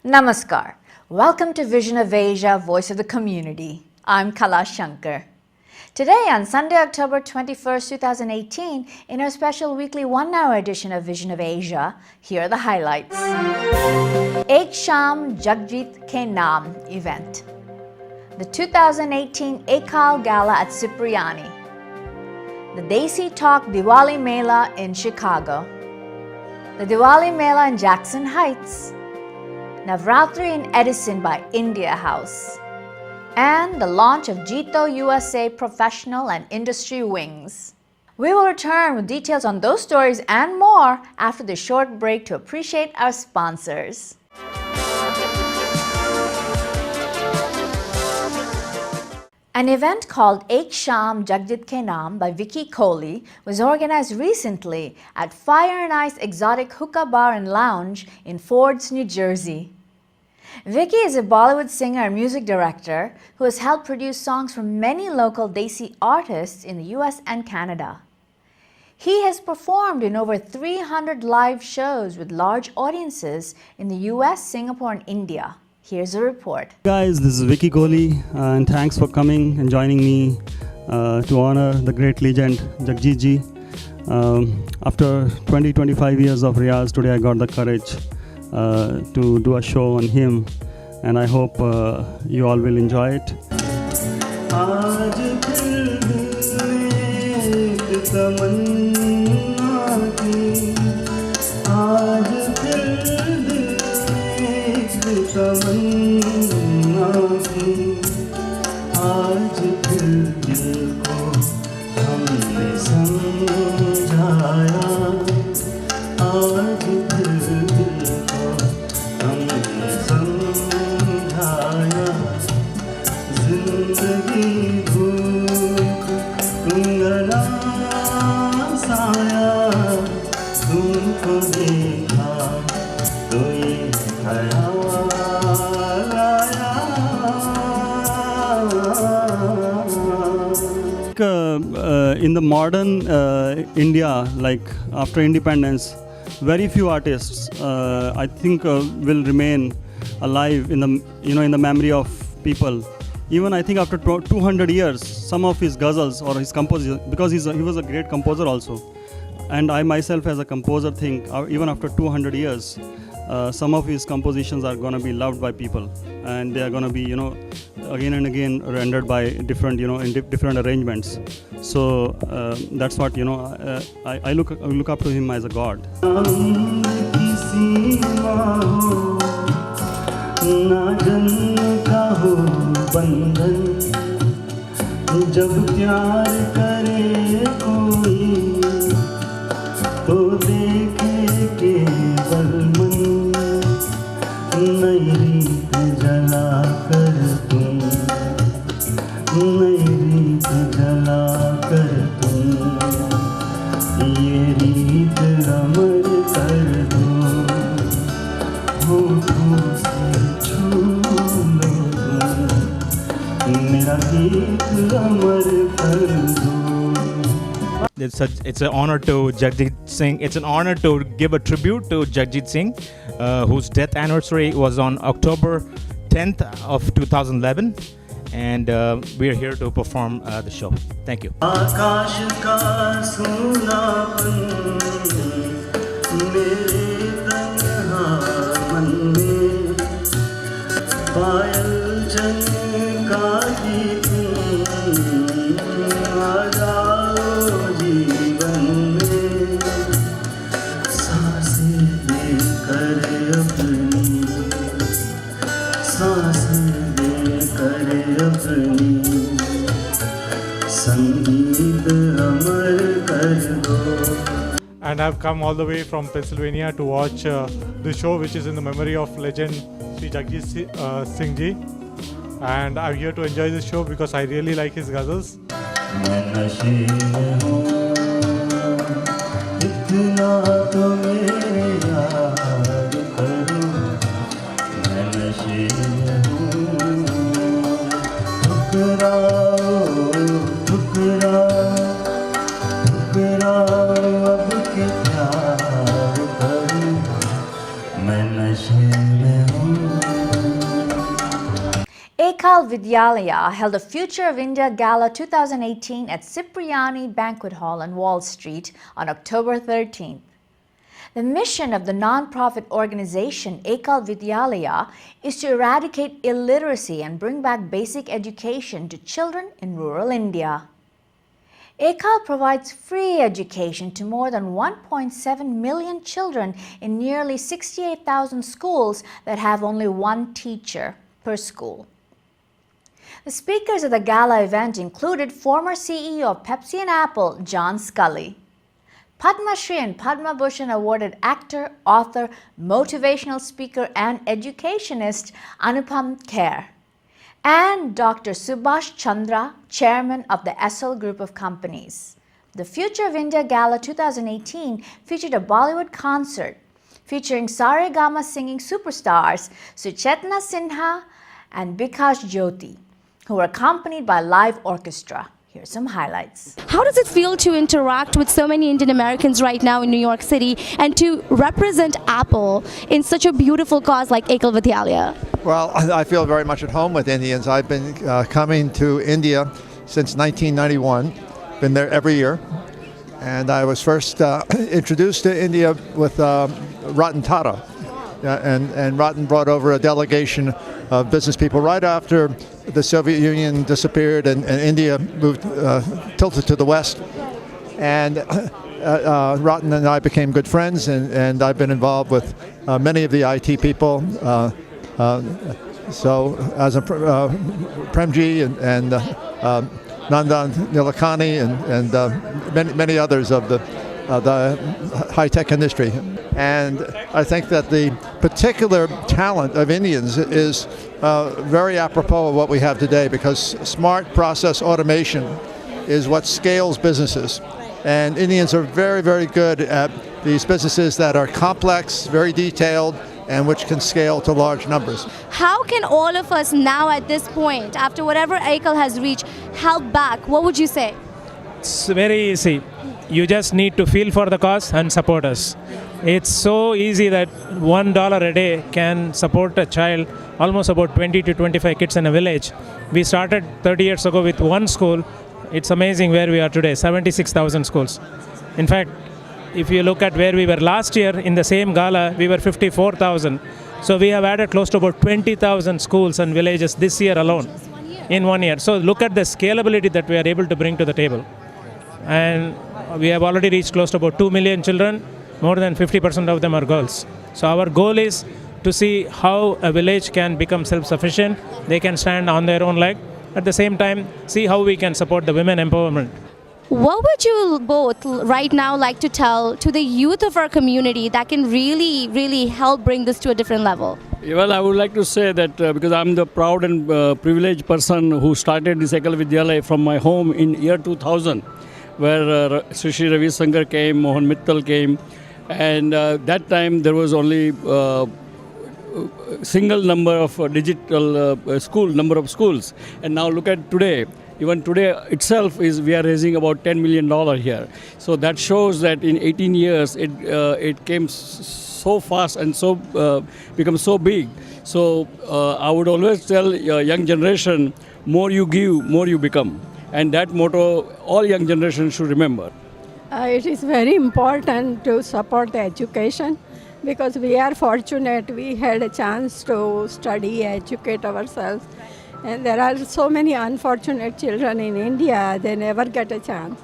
Namaskar. Welcome to Vision of Asia, Voice of the Community. I'm Kala Shankar. Today on Sunday, October 21st, 2018, in our special weekly one-hour edition of Vision of Asia, here are the highlights. Ek Shaam Jagjit Ke Naam event. The 2018 Ekal Gala at Cipriani. The Desi Talk Diwali Mela in Chicago. The Diwali Mela in Jackson Heights. Navratri in Edison by India House, and the launch of JITO USA Professional and Industry Wings. We will return with details on those stories and more after this short break to appreciate our sponsors. An event called Ek Shaam Jagjit Ke Naam by Vicky Kohli was organized recently at Fire and Ice Exotic Hookah Bar and Lounge in Fords, New Jersey. Vicky is a Bollywood singer and music director who has helped produce songs for many local Desi artists in the US and Canada. He has performed in over 300 live shows with large audiences in the US, Singapore, and India. Here's a report. Guys, this is Vicky Kohli, and thanks for coming and joining me to honor the great legend Jagjit ji. After 20-25 years of Riyaz, today I got the courage to do a show on him, and I hope you all will enjoy it. In the modern India, like after independence, very few artists, I think, will remain alive in the memory of people. Even I think after 200 years, some of his ghazals or his compositions, because he was a great composer also, and I myself as a composer think even after 200 years, some of his compositions are going to be loved by people, and they are going to be again and again rendered by different in different arrangements. So that's what I look up to him as a god. It's an honor to Jagjit Singh. It's an honor to give a tribute to Jagjit Singh, whose death anniversary was on October 10th of 2011, and we are here to perform the show. Thank you. And I've come all the way from Pennsylvania to watch the show, which is in the memory of legend Sri Jagjit Singh ji. And I'm here to enjoy this show because I really like his ghazals. मैं नशे में हूँ Vidyalaya held a Future of India Gala 2018 at Cipriani Banquet Hall on Wall Street on October 13th. The mission of the non-profit organization Ekal Vidyalaya is to eradicate illiteracy and bring back basic education to children in rural India. Ekal provides free education to more than 1.7 million children in nearly 68,000 schools that have only one teacher per school. The speakers at the gala event included former CEO of Pepsi and Apple, John Scully, Padma Shri and Padma Bhushan awarded actor, author, motivational speaker and educationist Anupam Kher, and Dr. Subhash Chandra, chairman of the Essel Group of Companies. The Future of India Gala 2018 featured a Bollywood concert featuring Saregama singing superstars Suchetna Sinha and Bikash Jyoti, who were accompanied by live orchestra. Here's some highlights. How does it feel to interact with so many Indian Americans right now in New York City and to represent Apple in such a beautiful cause like Ekal Vidyalaya? Well, I feel very much at home with Indians. I've been coming to India since 1991, been there every year. And I was first introduced to India with Ratan Tata. And Ratan brought over a delegation of business people right after the Soviet Union disappeared and India moved, tilted to the west. And Ratan and I became good friends, and I've been involved with many of the IT people. So as a Premji and Nandan Nilekani and many others of the high-tech industry. And I think that the particular talent of Indians is very apropos of what we have today, because smart process automation is what scales businesses. And Indians are very, very good at these businesses that are complex, very detailed, and which can scale to large numbers. How can all of us now at this point, after whatever Ekal has reached, help back? What would you say? It's very easy. You just need to feel for the cause and support us. It's so easy that $1 a day can support a child, almost about 20 to 25 kids in a village. We started 30 years ago with one school. It's amazing where we are today, 76,000 schools. In fact, if you look at where we were last year in the same gala, we were 54,000. So we have added close to about 20,000 schools and villages this year alone, in 1 year. So look at the scalability that we are able to bring to the table. And we have already reached close to about 2 million children. More than 50% of them are girls. So our goal is to see how a village can become self-sufficient. They can stand on their own leg. At the same time, see how we can support the women empowerment. What would you both right now like to tell to the youth of our community that can really, really help bring this to a different level? Well, I would like to say that because I'm the proud and privileged person who started this Ekal Vidyalaya from my home in year 2000, where Sri Ravi Shankar came, Mohan Mittal came, and that time there was only single number of digital number of schools. And now look at today. Even today itself we are raising about $10 million here. So that shows that in 18 years it came so fast and so become so big. So I would always tell young generation, more you give, more you become. And that motto all young generation should remember. It is very important to support the education, because we are fortunate we had a chance to study, educate ourselves. And there are so many unfortunate children in India, they never get a chance.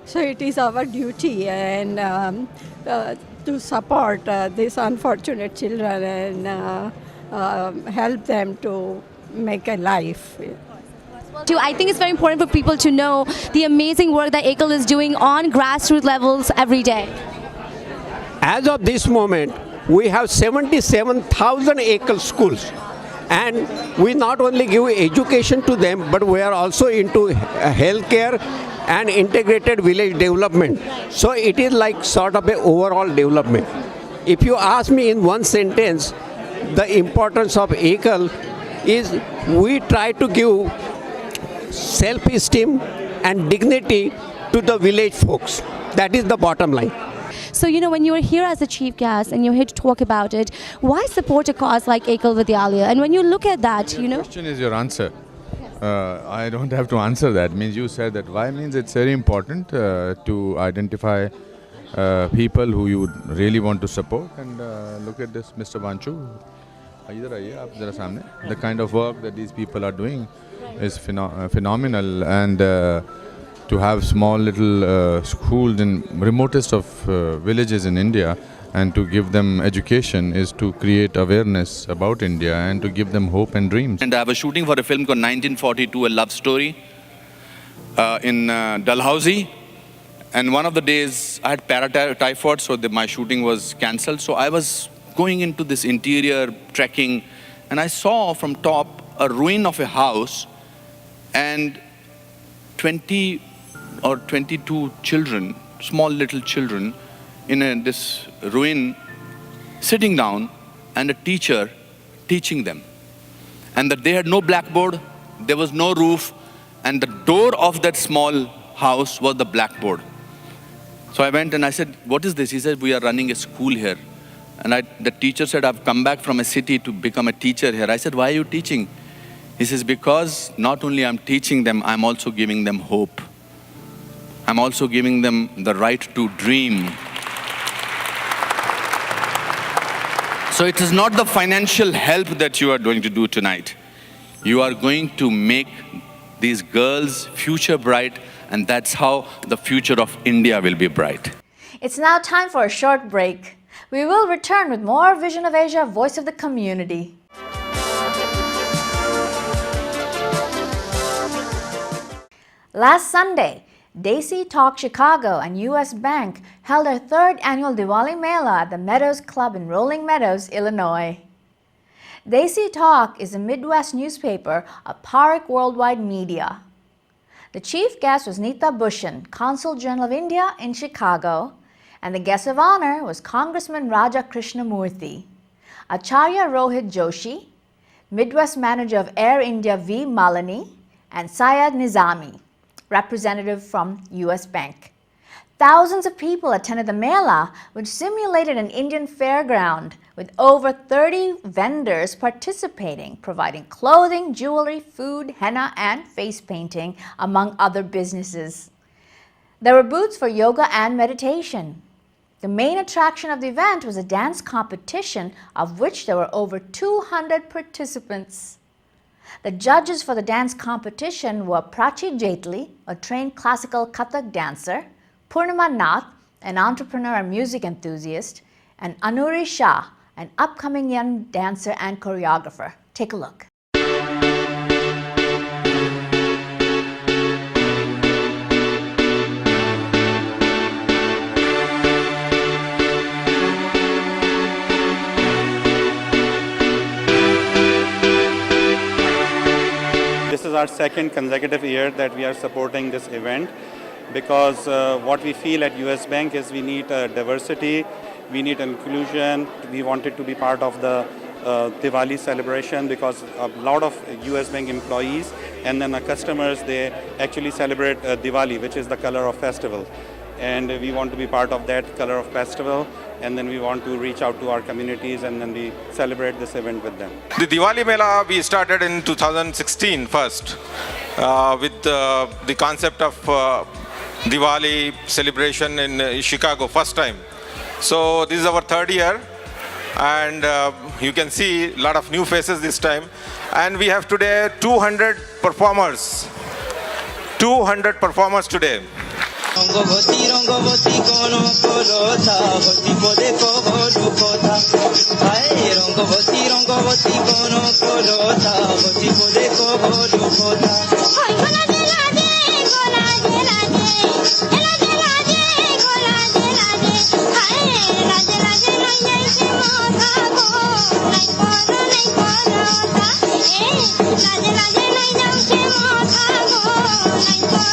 So it is our duty and to support these unfortunate children and help them to make a life. I think it's very important for people to know the amazing work that Ekal is doing on grassroots levels every day. As of this moment, we have 77,000 Ekal schools. And we not only give education to them, but we are also into healthcare and integrated village development. So it is like sort of an overall development. If you ask me in one sentence, the importance of Ekal is we try to give self-esteem and dignity to the village folks. That is the bottom line. So, when you're here as a chief guest and you're here to talk about it, why support a cause like Ekal Vidyalaya? And when you look at that, Your question is your answer. I don't have to answer that. Means you said that. Why means it's very important to identify people who you really want to support. And look at this, Mr. Vanchu. इधर आइए आप जरा सामने. The kind of work that these people are doing is phenomenal, and to have small little schools in remotest of villages in India and to give them education is to create awareness about India and to give them hope and dreams. And I was shooting for a film called 1942, a love story in Dalhousie. And one of the days I had paratyphoid, so my shooting was cancelled. So I was going into this interior, trekking, and I saw from top a ruin of a house and 20 or 22 children, small little children, in this ruin, sitting down, and a teacher teaching them. And that they had no blackboard, there was no roof, and the door of that small house was the blackboard. So I went and I said, what is this? He said, we are running a school here. And the teacher said, I've come back from a city to become a teacher here. I said, why are you teaching? He says, because not only I'm teaching them, I'm also giving them hope. I'm also giving them the right to dream. So it is not the financial help that you are going to do tonight. You are going to make these girls future bright, and that's how the future of India will be bright. It's now time for a short break. We will return with more Vision of Asia, Voice of the Community. Last Sunday, Desi Talk Chicago and US Bank held their third annual Diwali Mela at the Meadows Club in Rolling Meadows, Illinois. Desi Talk is a Midwest newspaper of Parik Worldwide Media. The chief guest was Neeta Bhushan, Consul General of India in Chicago, and the guest of honor was Congressman Raja Krishnamurthy, Acharya Rohit Joshi, Midwest Manager of Air India V. Malani, and Syed Nizami, representative from US Bank. Thousands of people attended the Mela, which simulated an Indian fairground with over 30 vendors participating, providing clothing, jewelry, food, henna, and face painting, among other businesses. There were booths for yoga and meditation. The main attraction of the event was a dance competition, of which there were over 200 participants. The judges for the dance competition were Prachi Jetli, a trained classical Kathak dancer, Purnima Nath, an entrepreneur and music enthusiast, and Anuri Shah, an upcoming young dancer and choreographer. Take a look. This is our second consecutive year that we are supporting this event, because what we feel at US Bank is we need diversity, we need inclusion. We wanted to be part of the Diwali celebration, because a lot of US Bank employees and then our customers, they actually celebrate Diwali, which is the color of festival. And we want to be part of that color of festival, and then we want to reach out to our communities and then we celebrate this event with them. The Diwali Mela we started in 2016 first with the concept of Diwali celebration in Chicago first time. So this is our third year, and you can see a lot of new faces this time, and we have today 200 performers. 200 performers today. Rangabati Rangabati কোন কলতা বতী পদে কবডু কথা হায় রঙ্গবতী রঙ্গবতী কোন কলতা বতী পদে কবডু কথা হায় গোলা দে লাজে গোলা দে লাজে এলা দে লাজে গোলা দে লাজে হায় লাজে লাজে লাজে সে মাথা গো নাই করতা এ লাজে লাজে নাই যাও সে মাথা গো নাই করতা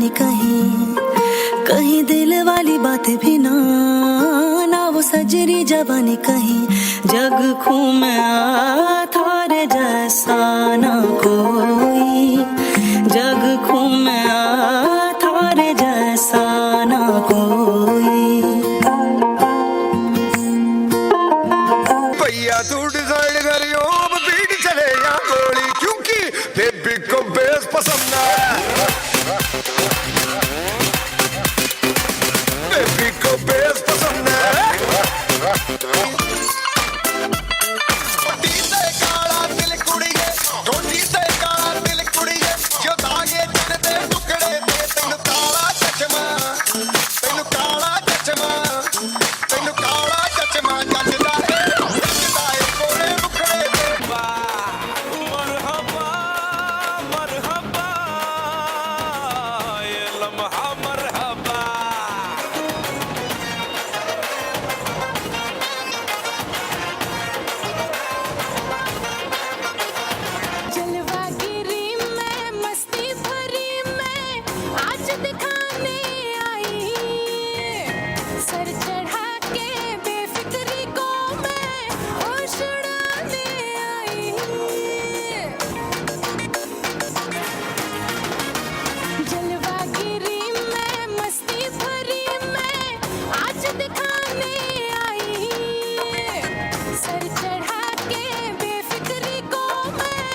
जबानी कहीं कहीं दिल वाली बातें भी ना ना वो सजरी जबानी कहीं जग घूमे थारे जैसा ना कोई जग घूमे थारे जैसा ना कोई भैया तू डिसाइड करियो अब बीट चले या गोली क्योंकि बेबी को बेस पसंद है बेबी को बेस पसंद है कोटी से काला दिल कुड़िए कोटी से काला दिल कुड़िए जो दागे जन दे टुकड़े दे तेनु काला चचमा तेनु काला चचमा तेनु काला चचमा जचदा है कोले मुखड़े दे मरहबा मरहबा ये लम्हा मरहबा जलवागिरी में मस्ती भरी में आज दिखाने आई सर चढ़ा के बेफिक्री को मैं होश उड़ाने आई जलवागिरी में मस्ती भरी में आज दिखाने आई सर चढ़ा के बेफिक्री को मैं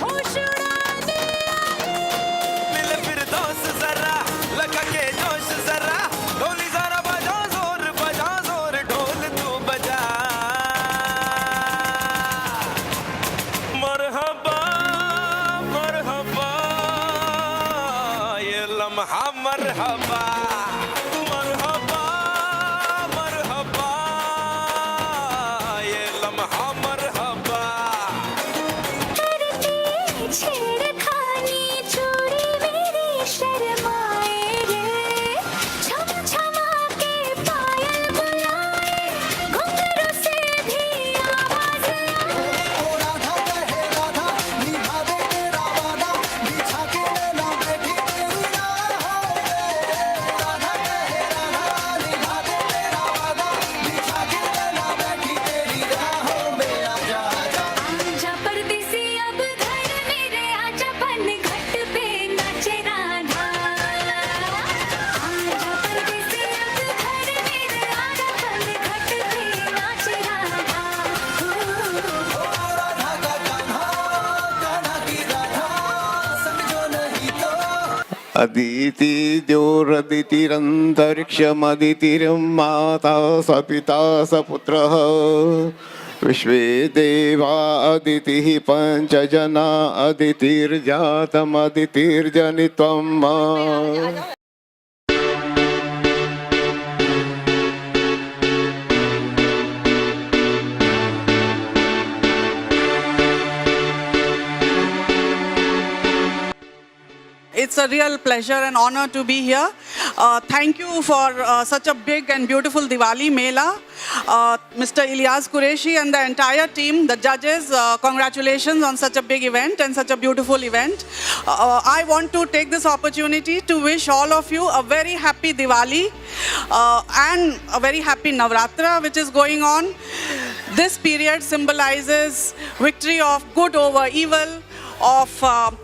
होश उड़ाने मिल फिर दोस्त जरा लगा के जोश जरा ढोली जरा बजा जोर ढोल तू बजा मरहबा मरहबा ये लम्हा मरहबा मरहबा मरहबा ये लम्हा मरहबा करती छेड़खानी चोरी मेरी शर्माए रे छम छमा के पायल बुलाए घुंघरू से भी आवाज आए राधा कहे राधा निभा दे तेरा वादा बिछा के लेना बैठी तेरी राह राधा कहे राधा निभा दे तेरा वादा बिछा के लेना बैठी तेरी राहों में आजा आजा परदेसी अब घर मेरे आजा बन घट पे नाचे राधा आजा परदेसी अब घर मेरे आजा बन घट पे नाचे राधा राधा का कान्हा कान्हा की राधा समझो नहीं तो अदिति द्योरदितिरन्तरिक्षमदितिर् माता सपिता सपुत्रः विश्वे देवा अदितिः पञ्चजना अदितिर्जातमदितिर्जनित्वम् It's a real pleasure and honor to be here. Thank you for such a big and beautiful Diwali Mela. Mr. Ilyas Qureshi and the entire team, the judges, congratulations on such a big event and such a beautiful event. I want to take this opportunity to wish all of you a very happy Diwali and a very happy Navratri which is going on. This period symbolizes victory of good over evil, of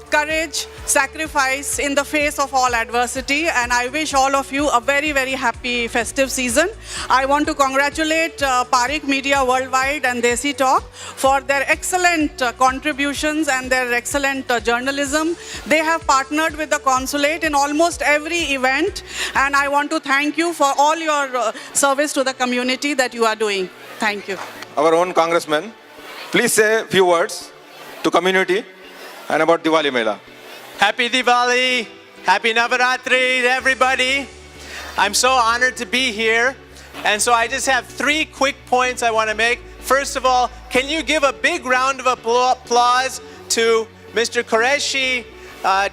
courage, sacrifice in the face of all adversity, and I wish all of you a very, very happy festive season. I want to congratulate Parik Media Worldwide and Desi Talk for their excellent contributions and their excellent journalism. They have partnered with the consulate in almost every event, and I want to thank you for all your service to the community that you are doing. Thank you. Our own congressman, please say a few words to community and about Diwali Mela. Happy Diwali, happy Navratri to everybody. I'm so honored to be here. And so I just have 3 quick points I want to make. First of all, can you give a big round of applause to Mr. Qureshi,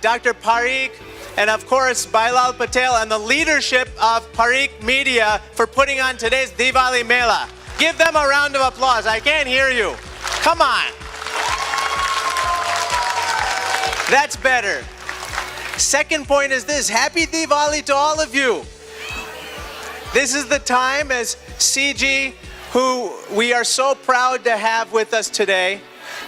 Dr. Parikh, and of course Bailal Patel and the leadership of Parik Media for putting on today's Diwali Mela. Give them a round of applause. I can't hear you. Come on. That's better. Second point is this: Happy Diwali to all of you. This is the time, as CG, who we are so proud to have with us today,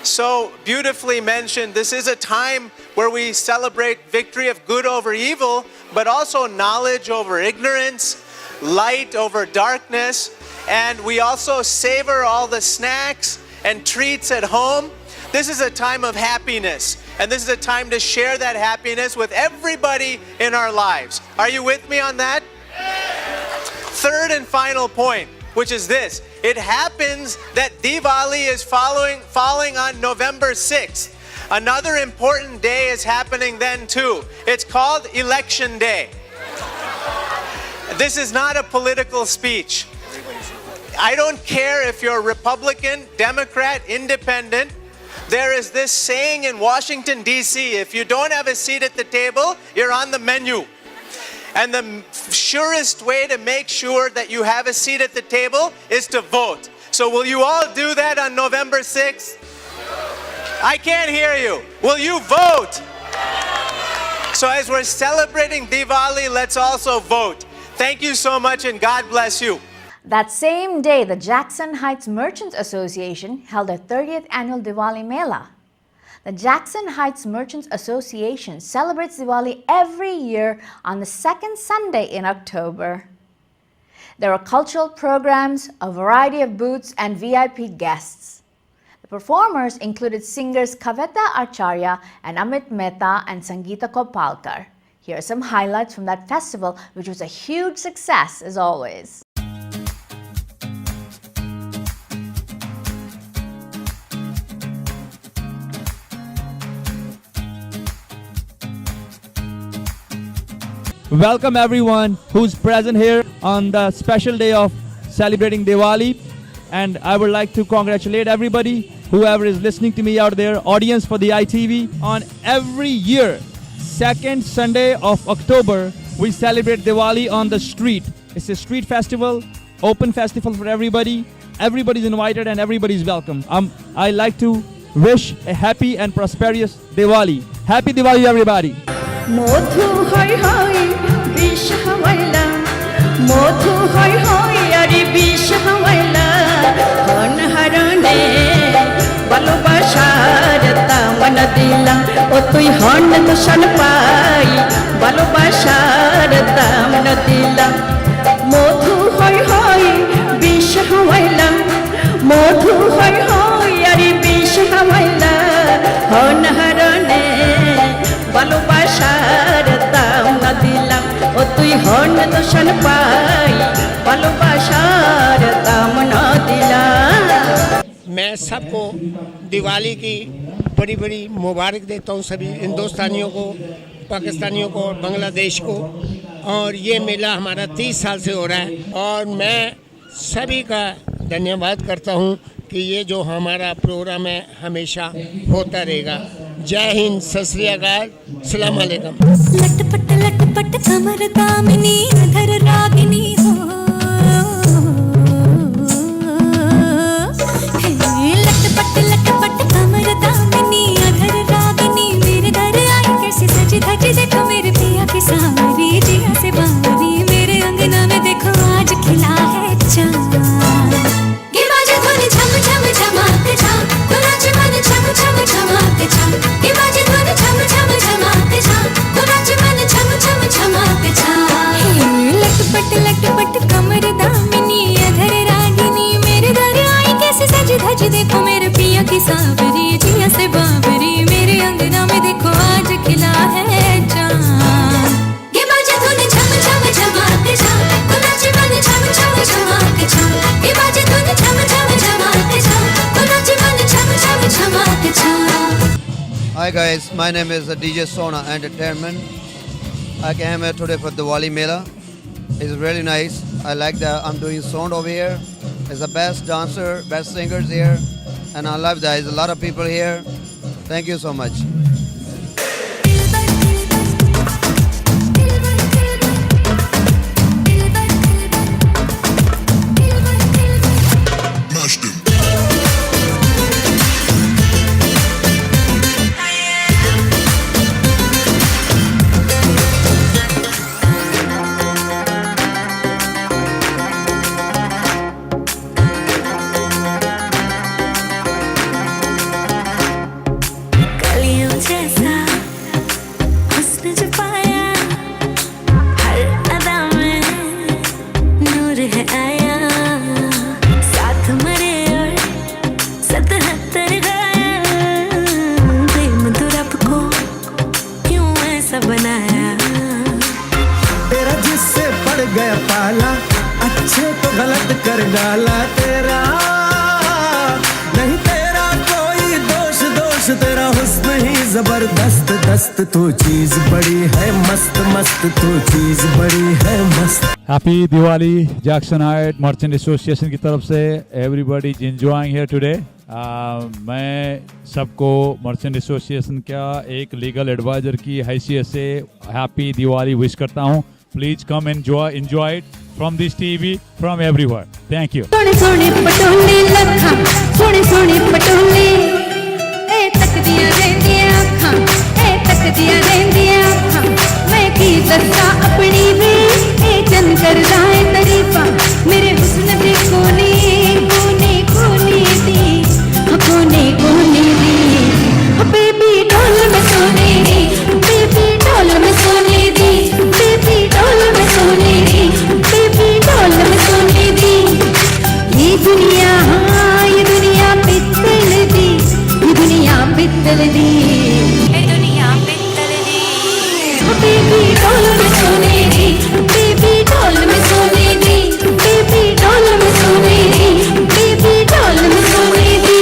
so beautifully mentioned, this is a time where we celebrate victory of good over evil, but also knowledge over ignorance, light over darkness, and we also savor all the snacks and treats at home. This is a time of happiness, and this is a time to share that happiness with everybody in our lives. Are you with me on that? Third and final point, which is this: it happens that Diwali is falling on November 6th. Another important day is happening then too. It's called Election Day. This is not a political speech. I don't care if you're Republican, Democrat, Independent. There is this saying in Washington, D.C., if you don't have a seat at the table, you're on the menu. And the surest way to make sure that you have a seat at the table is to vote. So will you all do that on November 6th? I can't hear you. Will you vote? So as we're celebrating Diwali, let's also vote. Thank you so much, and God bless you. That same day, the Jackson Heights Merchants Association held their 30th annual Diwali Mela. The Jackson Heights Merchants Association celebrates Diwali every year on the second Sunday in October. There are cultural programs, a variety of booths, and VIP guests. The performers included singers Kavita Acharya and Amit Mehta and Sangeeta Kopalkar. Here are some highlights from that festival, which was a huge success as always. Welcome everyone who's present here on the special day of celebrating Diwali, and I would like to congratulate everybody, whoever is listening to me out there, audience for the ITV. On every year, second Sunday of October, we celebrate Diwali on the street. It's a street festival, open festival for everybody. Everybody's invited and everybody's welcome. I like to wish a happy and prosperous Diwali. Happy Diwali, everybody. মধু হয় হয় বিষ হাওয়াইলা মধু হয় হয় আরে বিষ হাওয়াইলা হন হারনে ভালোবাসার তামন দিলা ও তুই হন দর্শন পাই ভালোবাসার তামন দিলা মধু হয় হয় বিষ হাওয়াইলা মধু হয় হয় আরে বিষ হাওয়াইলা হন হারনে ভালোবাসার দাম না দিলাম ও তুই হন দর্শন পাই ভালোবাসার দাম না দিলাম। मैं सबको दिवाली की बड़ी बड़ी मुबारक देता हूँ, सभी हिंदुस्तानियों को, पाकिस्तानियों को और बांग्लादेश को। और ये मेला हमारा 30 साल से हो रहा है और मैं सभी का धन्यवाद करता हूँ कि ये जो हमारा प्रोग्राम है हमेशा होता रहेगा। जय हिंद, सत श्री अकाल, अस्सलाम वालेकुम। लटपट कमर दामिनी अधर रागिनी हो लटपट कमर दामिनी अधर रागिनी मेरे दर आई कैसे सजी धजी देखो मेरे पिया की सावरी जिया से बावरी मेरे अंगना में देखो आज खिला है चांद ये बाजे धुन झम झम झमाते झाम तो नाच मन झम झम झमाते झाम ये बाजे धुन झम झम झमाते झाम तो नाच मन झम झम झमाते झाम लटपट कमर दामिनी अधर रागिनी मेरे दर आई कैसे सज धज देखो मेरे पिया की सावरी जिया से बावरी मेरे अंगना में देखो आज खिला है चांद ये बाजे धुन झम झम झमाते झाम तो नाच मन झम झम झमाते झाम ये बाजे धुन झम झम झमाते झाम तो नाच मन झम झम झमाते झाम। Hi guys, my name is DJ Sona Entertainment. I came here today for Diwali Mela. It's really nice. I like that I'm doing sound over here. It's the best dancer, best singers here, and I love that. There's a lot of people here. Thank you so much. है आया साथ मरे और 77 गाया प्रेम तो रब को क्यों ऐसा बनाया तेरा जिससे पड़ गया पाला अच्छे तो गलत कर डाला तेरा नहीं तेरा कोई दोष दोष तेरा हुस्न ही जबरदस्त दस्त तो चीज बड़ी है मस्त मस्त तो चीज बड़ी है मस्त happy Diwali Jackson height merchant association की तरफ से everybody is enjoying here today मैं सबको मर्चेंट एसोसिएशन का एक लीगल एडवाइजर की हैसियत से हैप्पी दिवाली विश करता हूँ please come enjoy it from this TV from everywhere thank you सोने सोने पटोले लखा सोने सोने पटोले ए तक दिया रहंदियां अखां ए तक दिया रहंदियां अखां मैं की दस्सा अपनी वे ए जन करदा है तारीफा मेरे हुस्न दे कोने कोने कोने दी कोने कोने दी बेबी ढोल में सोने दी बेबी ढोल में सोने दी बेबी ढोल में सोने दी बेबी ढोल में सोने दी ये दुनिया हाँ ये दुनिया पित्तल दी ये दुनिया पित्तल दी ये दुनिया पित्तल दी बेबी ढोल में सोने दी बेबी ढोल में सोने दी बेबी ढोल में सोने दी बेबी ढोल में सोने दी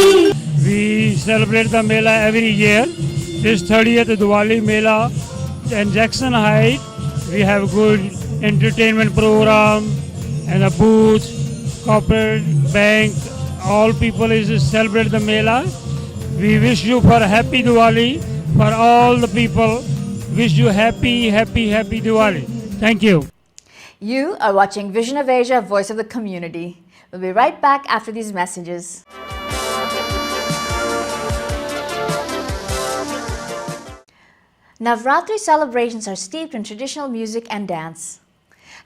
We celebrate the Mela every year. This 30th Diwali Mela in Jackson Heights. We have good entertainment program and a booth, corporate bank. All people is to celebrate the Mela. We wish you for happy Diwali for all the people. Wish you happy, happy, happy Diwali. Thank you. You are watching Vision of Asia, Voice of the Community. We'll be right back after these messages. Navratri celebrations are steeped in traditional music and dance.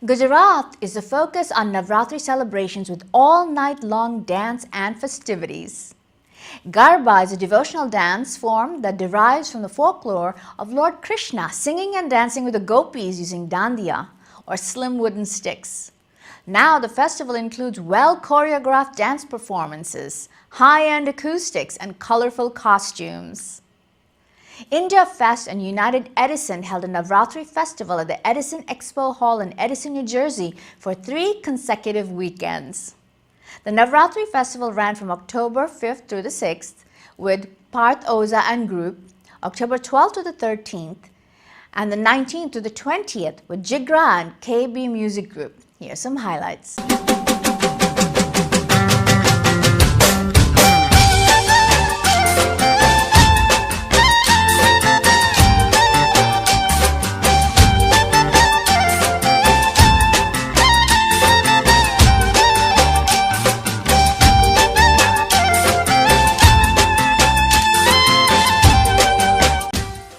Gujarat is the focus on Navratri celebrations with all-night-long dance and festivities. Garba is a devotional dance form that derives from the folklore of Lord Krishna singing and dancing with the gopis using dandiya, or slim wooden sticks. Now the festival includes well-choreographed dance performances, high-end acoustics, and colorful costumes. India Fest and United Edison held a Navratri festival at the Edison Expo Hall in Edison, New Jersey for 3 consecutive weekends. The Navratri festival ran from October 5th through the 6th with Parth Oza and group, October 12th to the 13th, and the 19th to the 20th with Jigra and KB Music Group. Here are some highlights.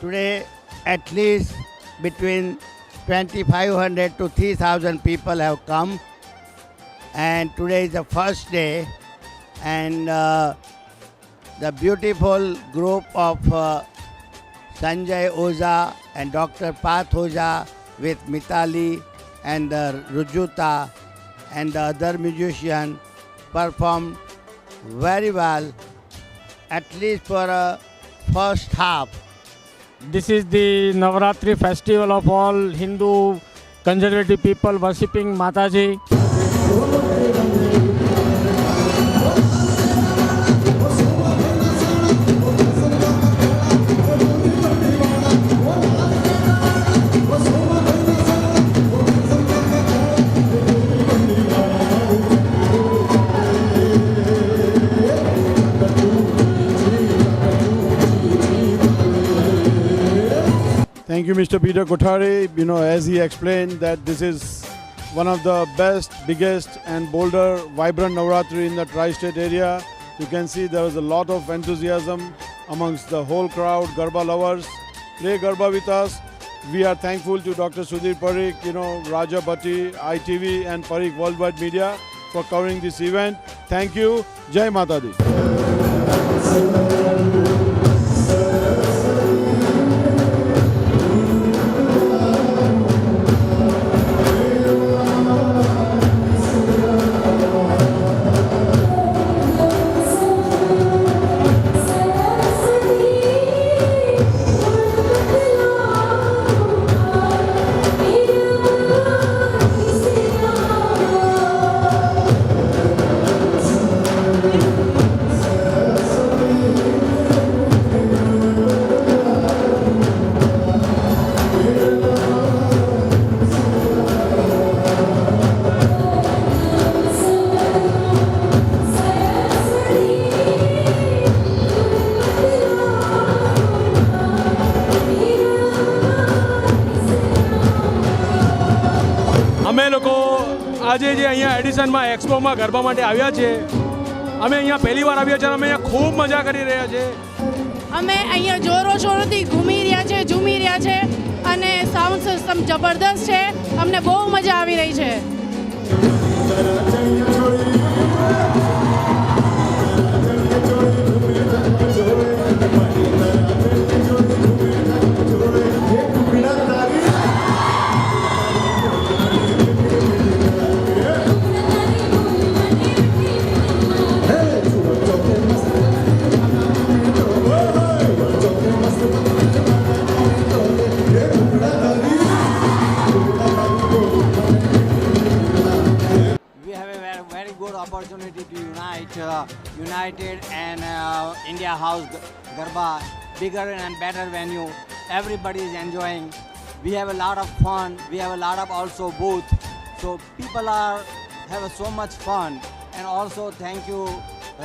Today, at least between 2,500 to 3,000 people have come, and today is the first day, and the beautiful group of Sanjay Oza and Dr. Parth Oza with Mitali and Rujuta and the other musician performed very well, at least for a first half. This is the Navratri festival of all Hindu conservative people worshipping Mataji. Thank you, Mr. Peter Kothari. You know, as he explained that this is one of the best, biggest and bolder, vibrant Navratri in the tri-state area. You can see there was a lot of enthusiasm amongst the whole crowd, Garba lovers. Play Garba with us. We are thankful to Dr. Sudhir Parikh, you know, Raja Bhatti, ITV and Parikh Worldwide Media for covering this event. Thank you. Jai Mata Di. આજે જે અહીંયા એડિસનમાં એક્સપોમાં ગરબા માટે આવ્યા છે, અમે અહીંયા પહેલી વાર આવ્યા છે અને અમે અહીંયા ખૂબ મજા કરી રહ્યા છે. અમે અહીંયા જોરો શોરોથી ઘૂમી રહ્યા છે, ઝૂમી રહ્યા છે અને સાઉન્ડ સિસ્ટમ જબરદસ્ત છે. અમને બહુ મજા આવી રહી છે. Opportunity to unite, United and India House Garba, bigger and better venue. Everybody is enjoying. We have a lot of fun. We have a lot of also booth. So people have so much fun. And also thank you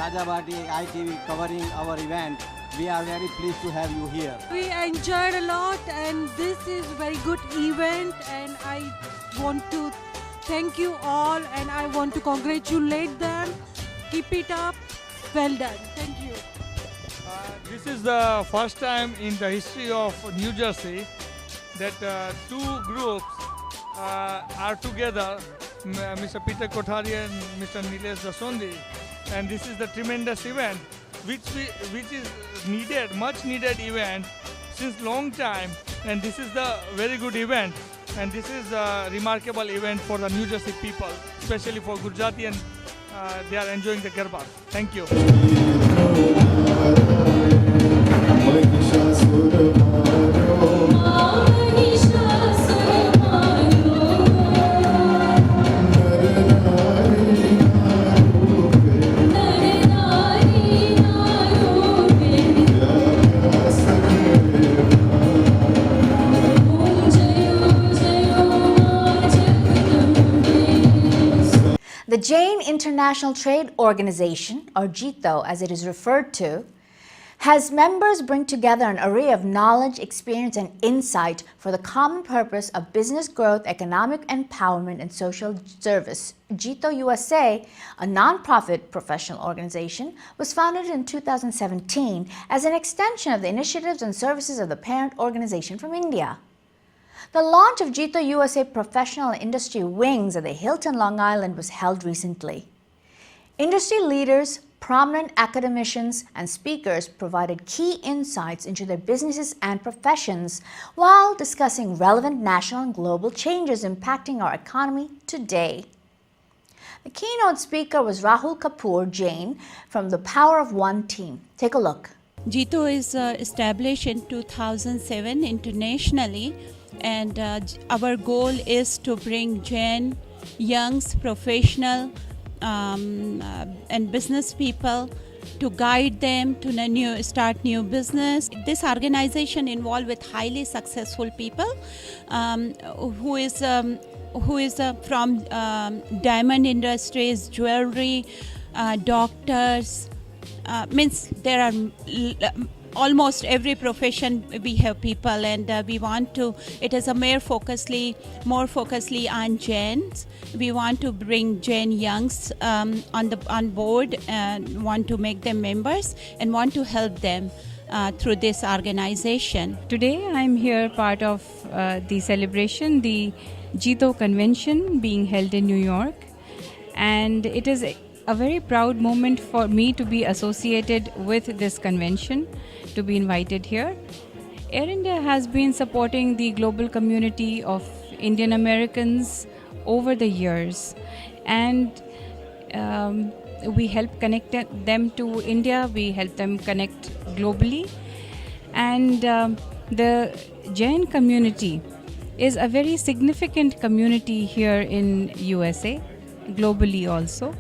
Raja Bhati ITV covering our event. We are very pleased to have you here. We enjoyed a lot and this is very good event and I want to thank you all and I want to congratulate them. Keep it up. Well done. Thank you. This is the first time in the history of New Jersey that two groups are together, Mr. Peter Kothari and Mr. Nilesh Dasondi, and this is the tremendous event which is needed, much needed event since long time, and this is the very good event. And this is a remarkable event for the New Jersey people, especially for Gujarati, and they are enjoying the Garba. Thank you. The Jain International Trade Organization, or JITO as it is referred to, has members bring together an array of knowledge, experience and insight for the common purpose of business growth, economic empowerment and social service. JITO USA, a non-profit professional organization, was founded in 2017 as an extension of the initiatives and services of the parent organization from India. The launch of JITO USA Professional and Industry Wings at the Hilton, Long Island was held recently. Industry leaders, prominent academicians and speakers provided key insights into their businesses and professions while discussing relevant national and global changes impacting our economy today. The keynote speaker was Rahul Kapoor Jain from the Power of One team. Take a look. JITO is established in 2007 internationally, and our goal is to bring Jain youngs, professional and business people to guide them to start new business. This organization involved with highly successful people who is from diamond industries, jewelry, doctors. Means there are almost every profession we have people, and we want to, it is a more focusedly on Jains. We want to bring Jain youngs on board and want to make them members and want to help them through this organization. Today I'm here part of the celebration, the JITO convention being held in New York, and it is a very proud moment for me to be associated with this convention, to be invited here. Air India has been supporting the global community of Indian Americans over the years, and we help connect them to India, we help them connect globally, and the Jain community is a very significant community here in USA, globally also.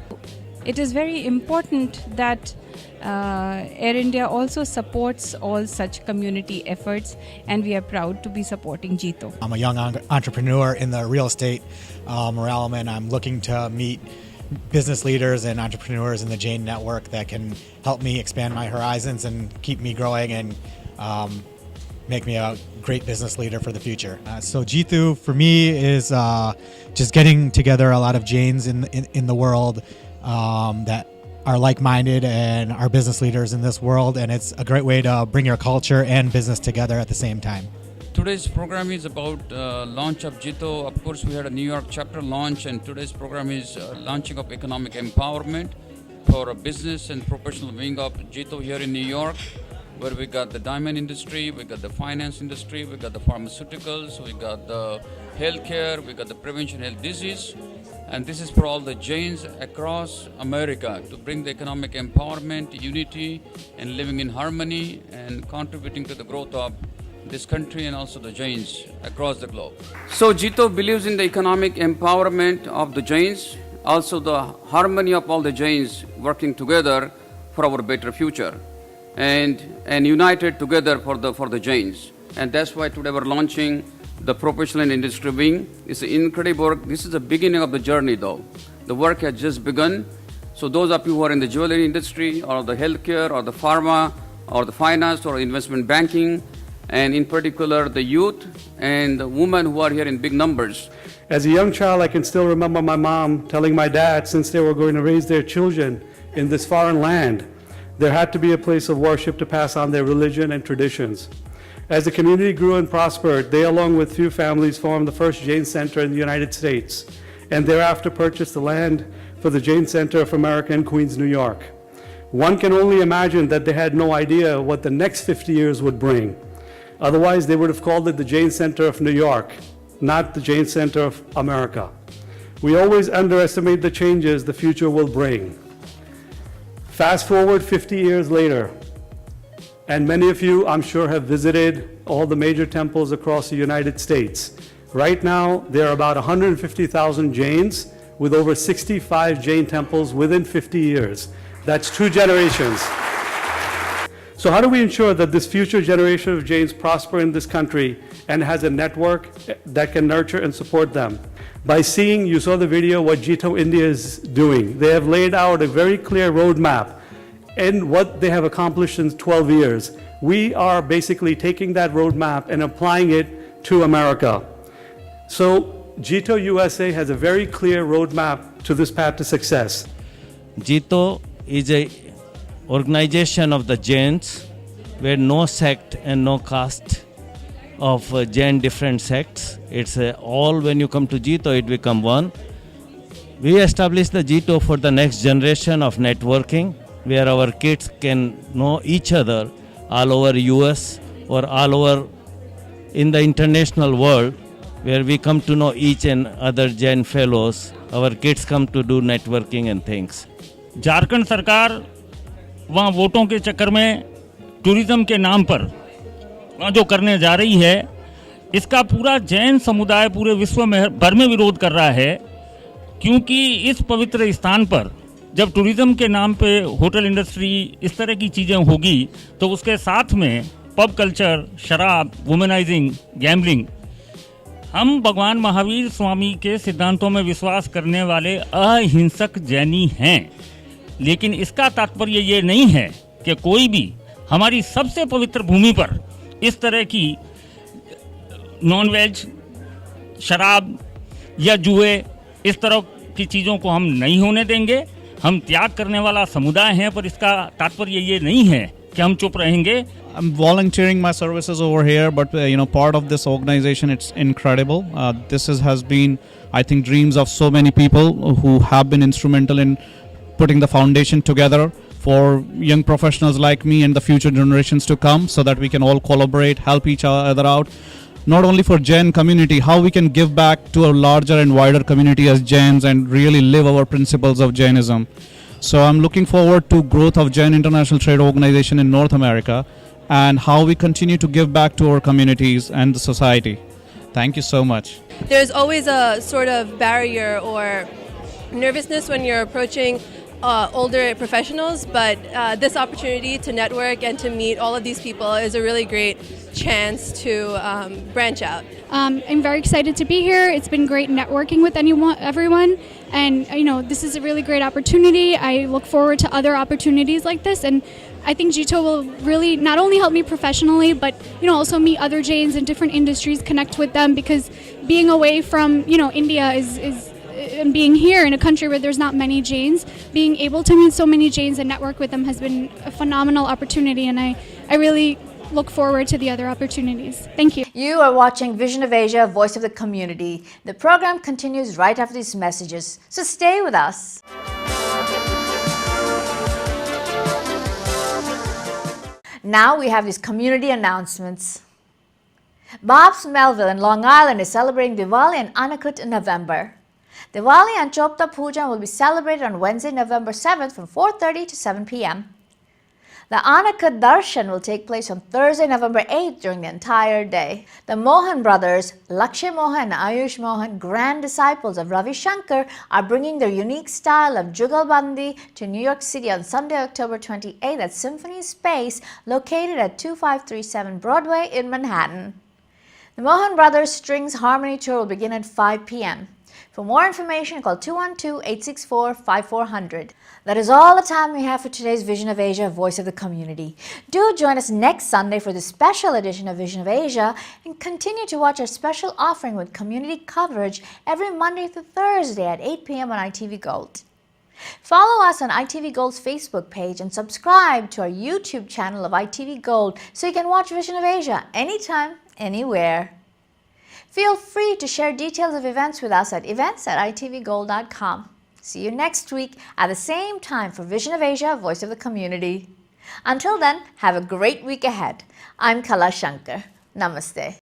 It is very important that Air India also supports all such community efforts, and we are proud to be supporting JITO. I'm a young entrepreneur in the real estate realm, and I'm looking to meet business leaders and entrepreneurs in the Jain network that can help me expand my horizons and keep me growing and make me a great business leader for the future. So JITO for me is just getting together a lot of Jains in the world that are like-minded and are business leaders in this world, and it's a great way to bring your culture and business together at the same time. Today's program is about launch of JITO. Of course, we had a New York chapter launch, and today's program is launching of economic empowerment for a business and professional wing of JITO here in New York, where we got the diamond industry, we got the finance industry, we got the pharmaceuticals, we got the healthcare, we got the prevention health disease. And this is for all the Jains across America to bring the economic empowerment, unity, and living in harmony and contributing to the growth of this country and also the Jains across the globe. So JITO believes in the economic empowerment of the Jains, also the harmony of all the Jains working together for our better future and united together for the Jains. And that's why today we're launching the professional and industry wing. It's an incredible work. This is the beginning of the journey though. The work has just begun. So those of you who are in the jewelry industry or the healthcare or the pharma or the finance or investment banking, and in particular the youth and the women who are here in big numbers. As a young child, I can still remember my mom telling my dad, since they were going to raise their children in this foreign land, there had to be a place of worship to pass on their religion and traditions. As the community grew and prospered, they, along with few families, formed the first Jain Center in the United States, and thereafter purchased the land for the Jain Center of America in Queens, New York. One can only imagine that they had no idea what the next 50 years would bring. Otherwise, they would have called it the Jain Center of New York, not the Jain Center of America. We always underestimate the changes the future will bring. Fast forward 50 years later, and many of you, I'm sure, have visited all the major temples across the United States. Right now, there are about 150,000 Jains with over 65 Jain temples within 50 years. That's 2 generations. So how do we ensure that this future generation of Jains prosper in this country and has a network that can nurture and support them? By seeing, you saw the video, what JITO India is doing. They have laid out a very clear roadmap and what they have accomplished in 12 years. We are basically taking that roadmap and applying it to America. So JITO USA has a very clear roadmap to this path to success. JITO is a organization of the Jains where no sect and no caste of Jain different sects. It's all, when you come to JITO, it become one. We established the JITO for the next generation of networking, where our kids can know each other all over US or all over in the international world, where we come to know each and other Jain fellows. Our kids come to do networking and things. Jharkhand सरकार वहाँ वोटों के चक्कर में tourism के नाम पर वहाँ जो करने जा रही है, इसका पूरा जैन समुदाय पूरे विश्व में भर में विरोध कर रहा है, क्योंकि इस पवित्र स्थान पर जब टूरिज्म के नाम पे होटल इंडस्ट्री इस तरह की चीज़ें होगी, तो उसके साथ में पब कल्चर, शराब, वुमेनाइजिंग, गैम्बलिंग। हम भगवान महावीर स्वामी के सिद्धांतों में विश्वास करने वाले अहिंसक जैनी हैं, लेकिन इसका तात्पर्य ये नहीं है कि कोई भी हमारी सबसे पवित्र भूमि पर इस तरह की नॉनवेज, शराब या जुए, इस तरह की चीज़ों को हम नहीं होने देंगे। हम त्याग करने वाला समुदाय हैं, पर इसका तात्पर्य ये नहीं है कि हम चुप रहेंगे। I'm volunteering my services over here, but part of this organization, it's incredible. This has been, I think, dreams of so many people who have been instrumental in putting the foundation together for young professionals like me and the future generations to come, so that we can all collaborate, help each other out. Not only for Jain community, how we can give back to a larger and wider community as Jains and really live our principles of Jainism. So I'm looking forward to growth of Jain International Trade Organization in North America and how we continue to give back to our communities and the society. Thank you so much. There's always a sort of barrier or nervousness when you're approaching older professionals, but this opportunity to network and to meet all of these people is a really great chance to branch out. I'm very excited to be here. It's been great networking with everyone, and this is a really great opportunity. I look forward to other opportunities like this, and I think JITO will really not only help me professionally, but also meet other Jains in different industries, connect with them, because being away from India is and being here in a country where there's not many Jains, being able to meet so many Jains and network with them has been a phenomenal opportunity, and I really look forward to the other opportunities. Thank you. You are watching Vision of Asia, Voice of the Community. The program continues right after these messages, so stay with us. Now we have these community announcements. BAPS Melville in Long Island is celebrating Diwali and Annakut in November. Diwali and Chopda Pujan will be celebrated on Wednesday, November 7th from 4:30 to 7 p.m. The Annakut Darshan will take place on Thursday, November 8th during the entire day. The Mohan brothers, Lakshay Mohan and Ayush Mohan, grand disciples of Ravi Shankar, are bringing their unique style of Jugalbandi to New York City on Sunday, October 28th at Symphony Space, located at 2537 Broadway in Manhattan. The Mohan Brothers Strings Harmony Tour will begin at 5 p.m. For more information, call 212-864-5400. That is all the time we have for today's Vision of Asia, Voice of the Community. Do join us next Sunday for the special edition of Vision of Asia, and continue to watch our special offering with community coverage every Monday through Thursday at 8 p.m. on ITV Gold. Follow us on ITV Gold's Facebook page and subscribe to our YouTube channel of ITV Gold so you can watch Vision of Asia anytime, anywhere. Feel free to share details of events with us at events@itvgold.com. See you next week at the same time for Vision of Asia, Voice of the Community. Until then, have a great week ahead. I'm Kala Shankar. Namaste.